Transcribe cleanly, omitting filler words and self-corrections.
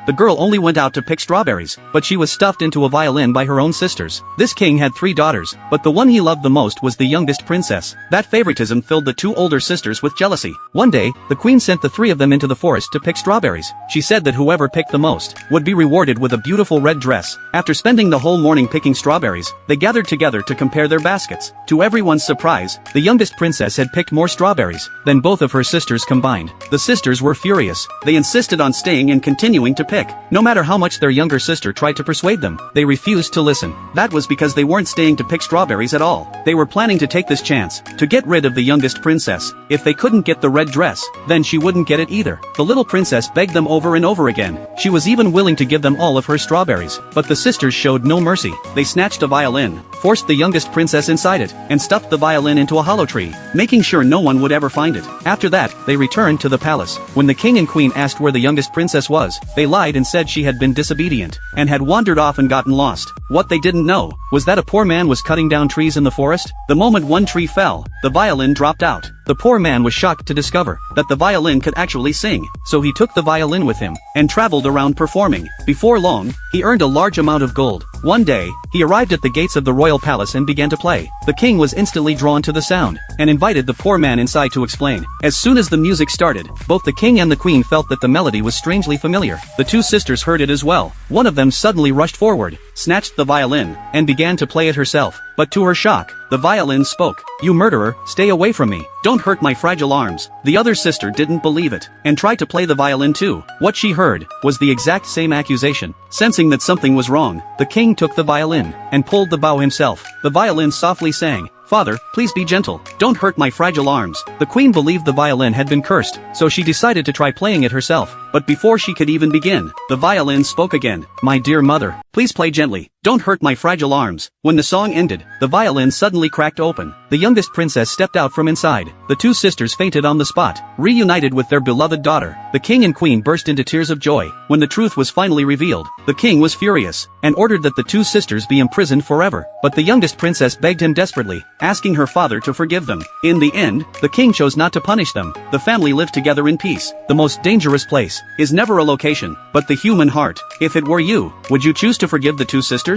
The girl only went out to pick strawberries, but she was stuffed into a violin by her own sisters. This king had 3 daughters, but the one he loved the most was the youngest princess. That favoritism filled the 2 older sisters with jealousy. One day, the queen sent the 3 of them into the forest to pick strawberries. She said that whoever picked the most would be rewarded with a beautiful red dress. After spending the whole morning picking strawberries, they gathered together to compare their baskets. To everyone's surprise, the youngest princess had picked more strawberries than both of her sisters combined. The sisters were furious. They insisted on staying and continuing to pick. No matter how much their younger sister tried to persuade them, they refused to listen. That was because they weren't staying to pick strawberries at all. They were planning to take this chance to get rid of the youngest princess. If they couldn't get the red dress, then she wouldn't get it either. The little princess begged them over and over again. She was even willing to give them all of her strawberries, but the sisters showed no mercy. They snatched a violin, forced the youngest princess inside it, and stuffed the violin into a hollow tree, making sure no one would ever find it. After that, they returned to the palace. When the king and queen asked where the youngest princess was, they lied and said she had been disobedient and had wandered off and gotten lost. What they didn't know was that a poor man was cutting down trees in the forest. The moment one tree fell, the violin dropped out. The poor man was shocked to discover that the violin could actually sing, so he took the violin with him and traveled around performing. Before long, he earned a large amount of gold. One day, he arrived at the gates of the royal palace and began to play. The king was instantly drawn to the sound and invited the poor man inside to explain. As soon as the music started, both the king and the queen felt that the melody was strangely familiar. The 2 sisters heard it as well. One of them suddenly rushed forward, snatched the violin, and began to play it herself. But to her shock, the violin spoke. "You murderer, stay away from me. Don't hurt my fragile arms." The other sister didn't believe it, and tried to play the violin too. What she heard was the exact same accusation. Sensing that something was wrong, the king took the violin and pulled the bow himself. The violin softly sang, "Father, please be gentle. Don't hurt my fragile arms." The queen believed the violin had been cursed, so she decided to try playing it herself. But before she could even begin, the violin spoke again. "My dear mother, please play gently. Don't hurt my fragile arms." When the song ended, the violin suddenly cracked open. The youngest princess stepped out from inside. The 2 sisters fainted on the spot, reunited with their beloved daughter. The king and queen burst into tears of joy. When the truth was finally revealed, the king was furious and ordered that the 2 sisters be imprisoned forever. But the youngest princess begged him desperately, asking her father to forgive them. In the end, the king chose not to punish them. The family lived together in peace. The most dangerous place is never a location, but the human heart. If it were you, would you choose to forgive the 2 sisters?